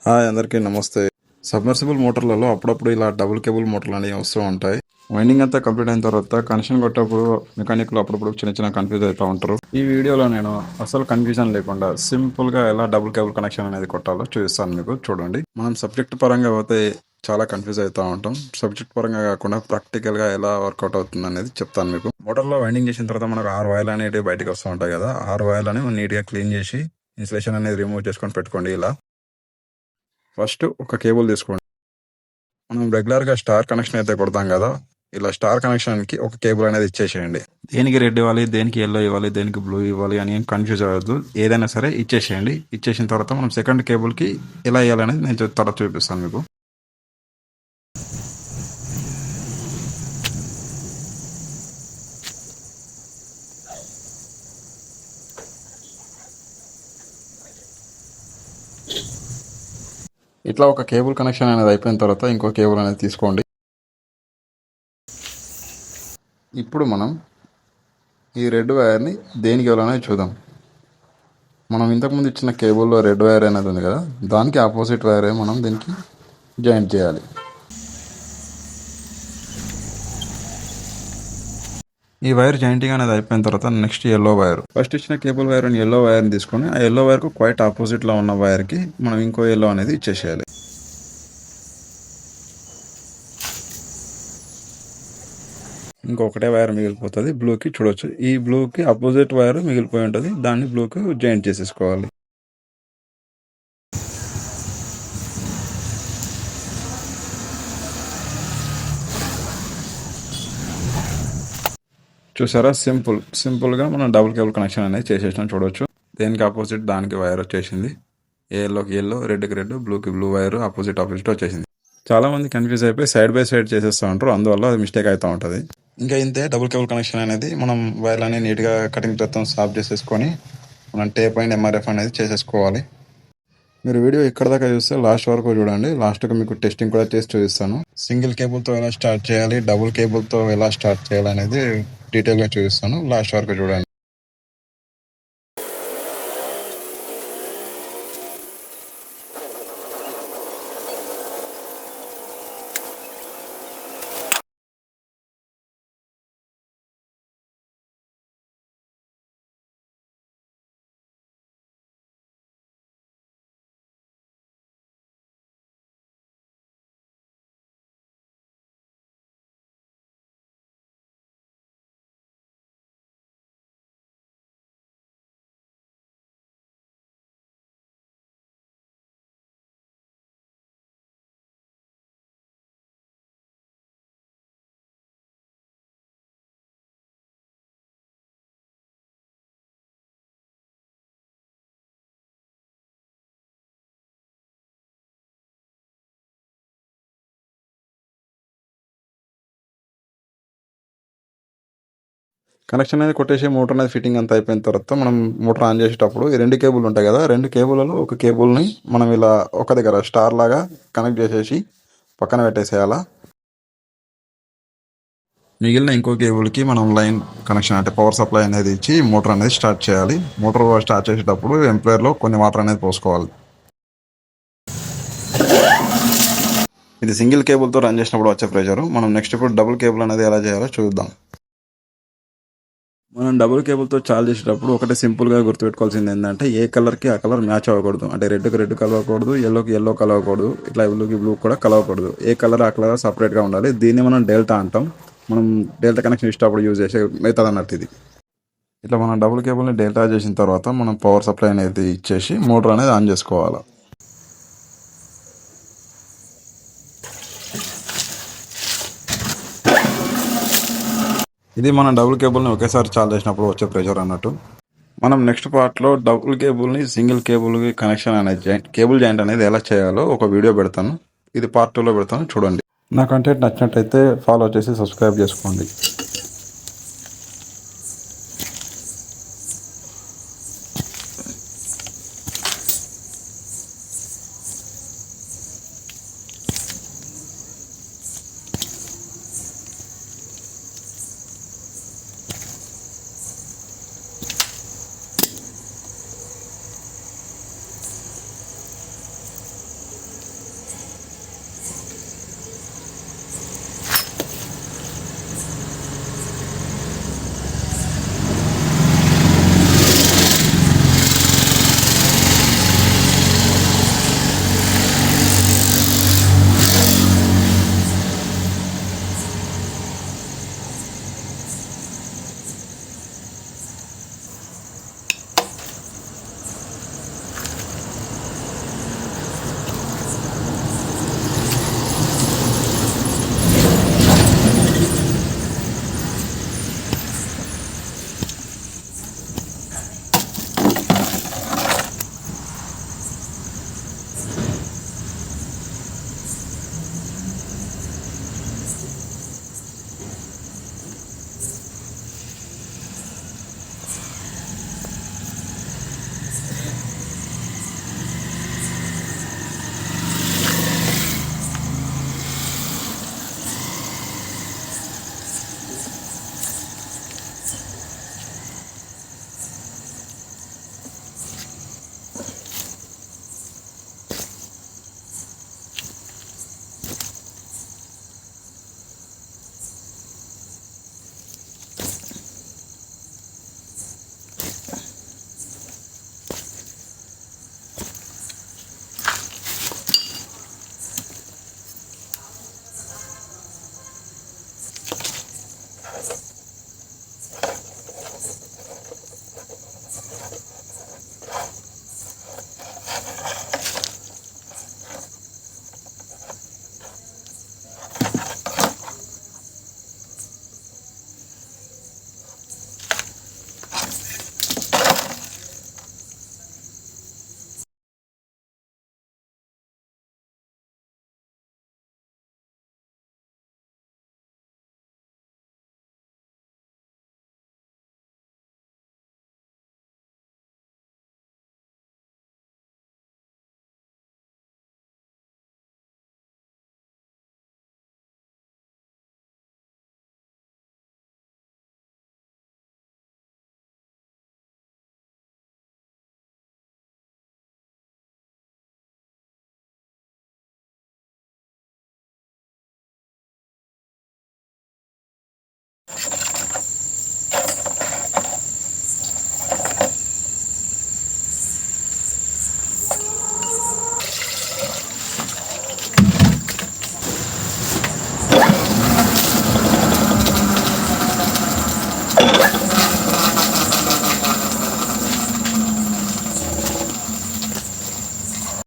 Hi అందరికీ నమస్తే. Submersible మోటార్లలో అప్పుడప్పుడు ఇలా డబుల్ కేబుల్ మోటార్లు అనేవి వస్తూ ఉంటాయి. వైండింగ్ అంతా కంప్లీట్ అయిన తర్వాత కనెక్షన్ కొట్టేప్పుడు మెకానిక్లు అప్పుడప్పుడు చిన్న కన్ఫ్యూజ్ అవుతూ ఉంటారు. ఈ వీడియోలో నేను అసలు కన్ఫ్యూజన్ లేకుండా సింపుల్గా ఎలా డబుల్ కేబుల్ కనెక్షన్ అనేది కొట్టాలో చూపిస్తాను మీకు. చూడండి, మనం సబ్జెక్ట్ పరంగా పోతే చాలా కన్ఫ్యూజ్ అవుతూ ఉంటాం. సబ్జెక్ట్ పరంగా కాకుండా ప్రాక్టికల్గా ఎలా వర్కౌట్ అవుతుంది అనేది చెప్తాను మీకు. మోటార్లో వైండింగ్ చేసిన తర్వాత మనకు 6 వైర్లు అనేవి బయటకు వస్తూ ఉంటాయి కదా. 6 వైర్లని నీట్గా క్లీన్ చేసి ఇన్సులేషన్ అనేది రిమూవ్ చేసుకొని పెట్టుకోండి. ఇలా ఫస్ట్ ఒక కేబుల్ తీసుకోండి. మనం రెగ్యులర్గా స్టార్ కనెక్షన్ అయితే కొడతాం కదా, ఇలా స్టార్ కనెక్షన్కి ఒక కేబుల్ అనేది ఇచ్చేసేయండి. దేనికి రెడ్ ఇవ్వాలి, దేనికి ఎల్లో ఇవ్వాలి, దేనికి బ్లూ ఇవ్వాలి అని కన్ఫ్యూజ్ అవ్వద్దు. ఏదైనా సరే ఇచ్చేసేయండి. ఇచ్చేసిన తర్వాత మనం సెకండ్ కేబుల్కి ఎలా ఇవ్వాలనేది నేను తర్వాత చూపిస్తాను మీకు. ఇట్లా ఒక కేబుల్ కనెక్షన్ అనేది అయిపోయిన తర్వాత ఇంకో కేబుల్ అనేది తీసుకోండి. ఇప్పుడు మనం ఈ రెడ్ వైర్ని దేనికి ఇవ్వాలనేది చూద్దాం. మనం ఇంతకుముందు ఇచ్చిన కేబుల్లో రెడ్ వైర్ అనేది ఉంది కదా, దానికి ఆపోజిట్ వైరే మనం దీనికి జాయింట్ చేయాలి. ఈ వైర్ జాయింటింగ్ అనేది అయిపోయిన తర్వాత నెక్స్ట్ ఎల్లో వైర్, ఫస్ట్ ఇచ్చిన కేబుల్ వైర్ అని ఎల్లో వైర్ని తీసుకొని ఆ ఎల్లో వైర్కు క్వైట్ ఆపోజిట్లో ఉన్న వైర్కి మనం ఇంకో ఎల్లో అనేది ఇచ్చేసేయాలి. ఇంకొకటే వైర్ మిగిలిపోతుంది బ్లూకి. చూడొచ్చు, ఈ బ్లూకి అపోజిట్ వైర్ మిగిలిపోయి ఉంటుంది, దాన్ని బ్లూకి జాయింట్ చేసేసుకోవాలి. చూసారా, సింపుల్గా మనం డబుల్ కేబుల్ కనెక్షన్ అనేది చేసేసాం. చూడొచ్చు, దేనికి ఆపోజిట్ దానికి వైర్ వచ్చేసింది. ఎల్లోకి ఎల్లో, రెడ్కి రెడ్, బ్లూకి బ్లూ వైర్ ఆపోజిట్ వచ్చేసింది. చాలా మంది కన్ఫ్యూజ్ అయిపోయి సైడ్ బై సైడ్ చేసేస్తూ ఉంటారు, అందువల్ల అది మిస్టేక్ అవుతూ ఉంటుంది. ఇంకా ఇంతే డబుల్ కేబుల్ కనెక్షన్ అనేది మనం వైర్లని నీట్గా కటింగ్ మొత్తం సాఫ్ చేసేసుకొని మనం టేప్ అండ్ ఎంఆర్ఎఫ్ అనేది చేసేసుకోవాలి. మీరు వీడియో ఇక్కడ దాకా చూస్తే లాస్ట్ వరకు చూడండి. లాస్ట్కి మీకు టెస్టింగ్ కూడా చేసి చూపిస్తాను. సింగిల్ కేబుల్తో ఎలా స్టార్ట్ చేయాలి, డబుల్ కేబుల్తో ఎలా స్టార్ట్ చేయాలి అనేది డీటెయిల్గా చూపిస్తాను. లాస్ట్ వరకు చూడండి. కనెక్షన్ అనేది కొట్టేసి మోటార్ అనేది ఫిట్టింగ్ అంతా అయిపోయిన తర్వాత మనం మోటార్ ఆన్ చేసేటప్పుడు ఈ 2 కేబుల్ ఉంటాయి కదా, 2 కేబుల్లలో ఒక కేబుల్ని మనం ఇలా ఒక దగ్గర స్టార్ లాగా కనెక్ట్ చేసేసి పక్కన పెట్టేసేయాలా. మిగిలిన ఇంకో కేబుల్కి మనం లైన్ కనెక్షన్ అంటే పవర్ సప్లై అనేది ఇచ్చి మోటార్ అనేది స్టార్ట్ చేయాలి. మోటార్ స్టార్ట్ చేసేటప్పుడు ఎంప్లైర్లో కొన్ని వాటర్ అనేది పోసుకోవాలి. ఇది సింగిల్ కేబుల్తో రన్ చేసినప్పుడు వచ్చే ప్రెషర్. మనం నెక్స్ట్ ఇప్పుడు డబుల్ కేబుల్ అనేది ఎలా చేయాలో చూద్దాం. మనం డబుల్ కేబుల్తో చార్జ్ చేసేటప్పుడు ఒకటే సింపుల్గా గుర్తుపెట్టుకోవాల్సింది ఏంటంటే, ఏ కలర్కి ఆ కలర్ మ్యాచ్ అవ్వకూడదు. అంటే రెడ్కి రెడ్ కలవకూడదు, ఎల్లోకి ఎల్లో కలవకూడదు, ఇట్లా బ్లూకి బ్లూ కూడా కలవకూడదు. ఏ కలర్ ఆ కలర్ సపరేట్గా ఉండాలి. దీన్ని మనం డెల్టా అంటాం. మనం డెల్టా కనెక్షన్ ఇచ్చేటప్పుడు యూజ్ చేసే మెథడ్ అన్నట్టు ఇది. ఇట్లా మనం డబుల్ కేబుల్ని డెల్టా చేసిన తర్వాత మనం పవర్ సప్లై అనేది ఇచ్చేసి మోటార్ అనేది ఆన్ చేసుకోవాలి. ఇది మనం డబుల్ కేబుల్ని ఒకేసారి చార్జ్ చేసినప్పుడు వచ్చే ప్రెషర్ అన్నట్టు. మనం నెక్స్ట్ పార్ట్లో డబుల్ కేబుల్ని సింగిల్ కేబుల్కి కనెక్షన్ అనేది కేబుల్ జాయింట్ అనేది ఎలా చేయాలో ఒక వీడియో పెడతాను. ఇది పార్ట్ 2లో పెడతాను, చూడండి. నా కంటెంట్ నచ్చినట్టయితే ఫాలో చేసి సబ్స్క్రైబ్ చేసుకోండి.